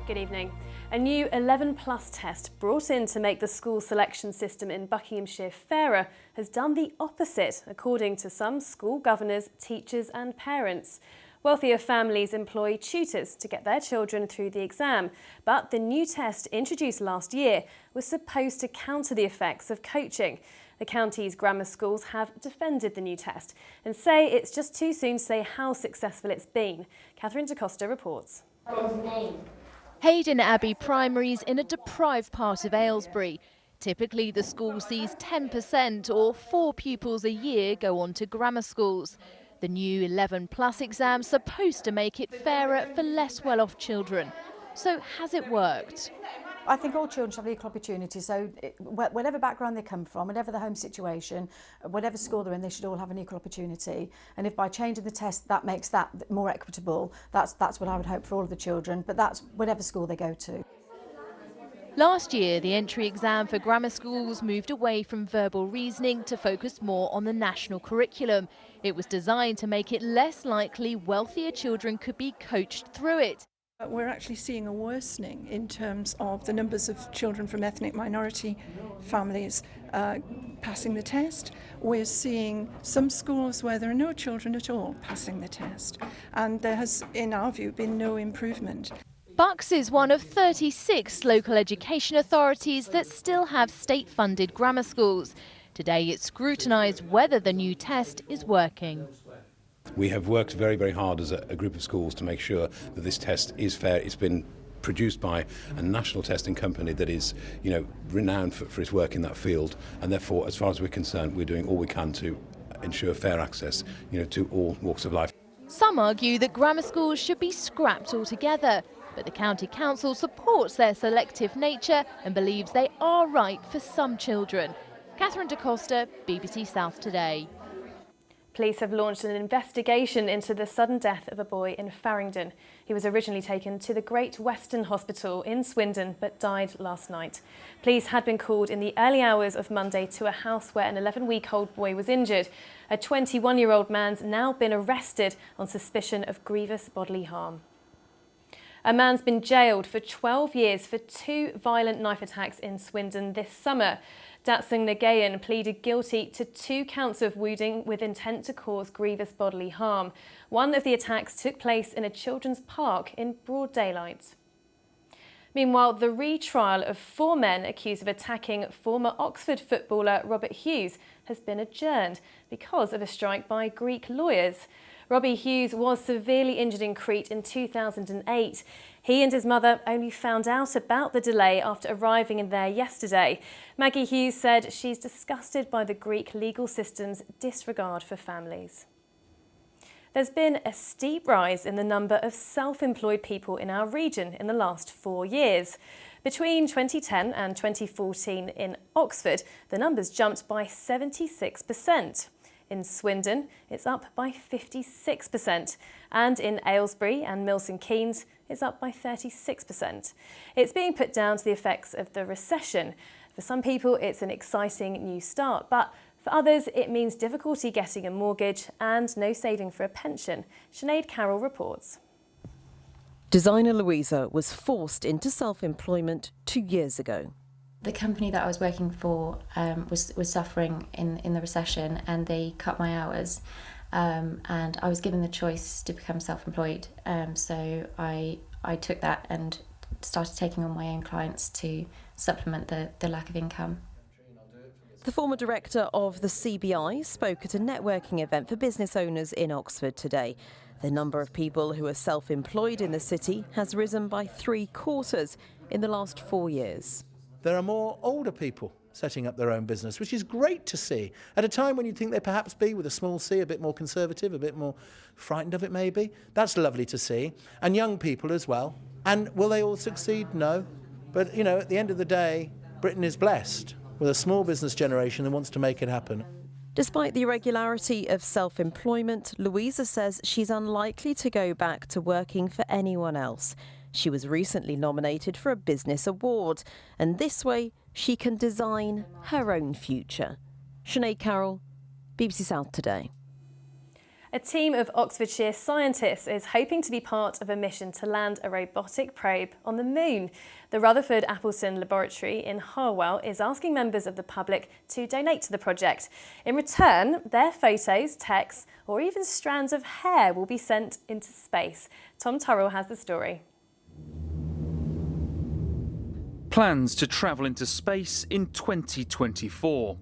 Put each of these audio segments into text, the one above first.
Good evening. A new 11 plus test brought in to make the school selection system in Buckinghamshire fairer has done the opposite, according to some school governors, teachers and parents. Wealthier families employ tutors to get their children through the exam, but the new test introduced last year was supposed to counter the effects of coaching. The county's grammar schools have defended the new test and say it's just too soon to say how successful it's been. Catherine DaCosta reports. Hayden Abbey Primary's in a deprived part of Aylesbury. Typically, the school sees 10% or 4 pupils a year go on to grammar schools. The new 11 plus exam's supposed to make it fairer for less well-off children. So has it worked? I think all children should have equal opportunity, so whatever background they come from, whatever the home situation, whatever school they're in, they should all have an equal opportunity. And if by changing the test that makes that more equitable, that's what I would hope for all of the children, but that's whatever school they go to. Last year, the entry exam for grammar schools moved away from verbal reasoning to focus more on the national curriculum. It was designed to make it less likely wealthier children could be coached through it. We're actually seeing a worsening in terms of the numbers of children from ethnic minority families passing the test. We're seeing some schools where there are no children at all passing the test, and there has, in our view, been no improvement. Bucks is one of 36 local education authorities that still have state-funded grammar schools. Today it scrutinised whether the new test is working. We have worked very, very hard as a group of schools to make sure that this test is fair. It's been produced by a national testing company that is, renowned for its work in that field, and therefore, as far as we're concerned, we're doing all we can to ensure fair access, to all walks of life. Some argue that grammar schools should be scrapped altogether, but the County Council supports their selective nature and believes they are right for some children. Catherine DaCosta, BBC South Today. Police have launched an investigation into the sudden death of a boy in Farringdon. He was originally taken to the Great Western Hospital in Swindon but died last night. Police had been called in the early hours of Monday to a house where an 11-week-old boy was injured. A 21-year-old man's now been arrested on suspicion of grievous bodily harm. A man's been jailed for 12 years for 2 violent knife attacks in Swindon this summer. Datsung Nagayan pleaded guilty to 2 counts of wounding with intent to cause grievous bodily harm. One of the attacks took place in a children's park in broad daylight. Meanwhile, the retrial of 4 men accused of attacking former Oxford footballer Robert Hughes has been adjourned because of a strike by Greek lawyers. Robbie Hughes was severely injured in Crete in 2008. He and his mother only found out about the delay after arriving in there yesterday. Maggie Hughes said she's disgusted by the Greek legal system's disregard for families. There's been a steep rise in the number of self-employed people in our region in the last 4 years. Between 2010 and 2014 in Oxford, the numbers jumped by 76%. In Swindon, it's up by 56%, and in Aylesbury and Milton Keynes, it's up by 36%. It's being put down to the effects of the recession. For some people, it's an exciting new start, but for others, it means difficulty getting a mortgage and no saving for a pension. Sinead Carroll reports. Designer Louisa was forced into self-employment 2 years ago. The company that I was working for was suffering in the recession, and they cut my hours, and I was given the choice to become self-employed. So I took that and started taking on my own clients to supplement the lack of income. The former director of the CBI spoke at a networking event for business owners in Oxford today. The number of people who are self-employed in the city has risen by 3/4 in the last 4 years. There are more older people setting up their own business, which is great to see at a time when you'd think they'd perhaps be, with a small c, a bit more conservative, a bit more frightened of it maybe. That's lovely to see. And young people as well. And will they all succeed? No. But, at the end of the day, Britain is blessed with a small business generation that wants to make it happen. Despite the irregularity of self-employment, Louisa says she's unlikely to go back to working for anyone else. She was recently nominated for a business award, and this way she can design her own future. Sinead Carroll, BBC South Today. A team of Oxfordshire scientists is hoping to be part of a mission to land a robotic probe on the moon. The Rutherford Appleton Laboratory in Harwell is asking members of the public to donate to the project. In return, their photos, texts, or even strands of hair will be sent into space. Tom Turrell has the story. Plans to travel into space in 2024.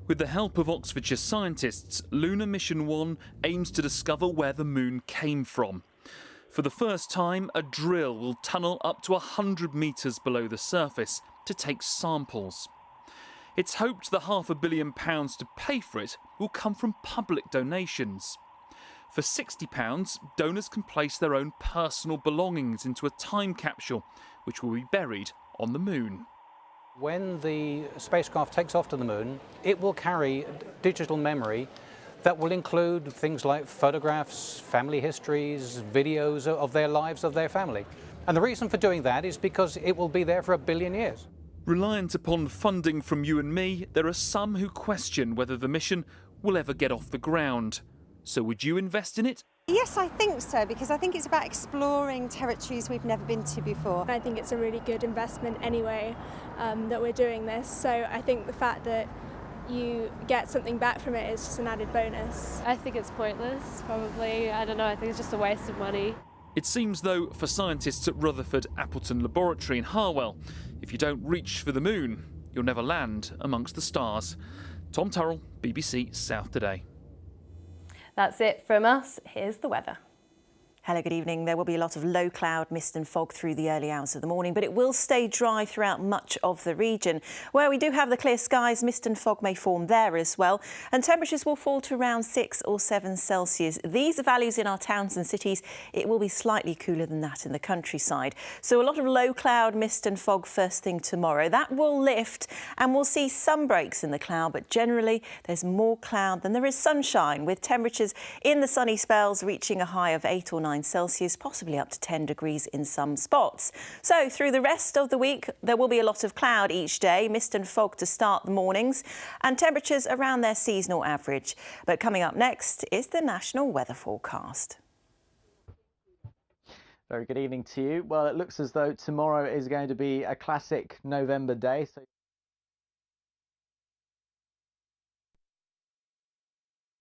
With the help of Oxfordshire scientists, Lunar Mission 1 aims to discover where the moon came from. For the first time, a drill will tunnel up to 100 metres below the surface to take samples. It's hoped the £500 million to pay for it will come from public donations. For £60, donors can place their own personal belongings into a time capsule, which will be buried on the moon. When the spacecraft takes off to the moon, it will carry digital memory that will include things like photographs, family histories, videos of their lives, of their family. And the reason for doing that is because it will be there for 1 billion years. Reliant upon funding from you and me, there are some who question whether the mission will ever get off the ground. So would you invest in it? Yes, I think so, because I think it's about exploring territories we've never been to before. I think it's a really good investment anyway that we're doing this, so I think the fact that you get something back from it is just an added bonus. I think it's pointless, probably. I don't know, I think it's just a waste of money. It seems, though, for scientists at Rutherford Appleton Laboratory in Harwell, if you don't reach for the moon, you'll never land amongst the stars. Tom Turrell, BBC South Today. That's it from us. Here's the weather. Hello, good evening. There will be a lot of low cloud, mist and fog through the early hours of the morning, but it will stay dry throughout much of the region. Where we do have the clear skies, mist and fog may form there as well, and temperatures will fall to around 6 or 7 Celsius. These are values in our towns and cities. It will be slightly cooler than that in the countryside. So a lot of low cloud, mist and fog first thing tomorrow. That will lift and we'll see some breaks in the cloud, but generally there's more cloud than there is sunshine, with temperatures in the sunny spells reaching a high of 8 or 9 Celsius, possibly up to 10 degrees in some spots. So through the rest of the week, there will be a lot of cloud each day, mist and fog to start the mornings, and temperatures around their seasonal average. But coming up next is the national weather forecast. Very good evening to you. Well, it looks as though tomorrow is going to be a classic November day. So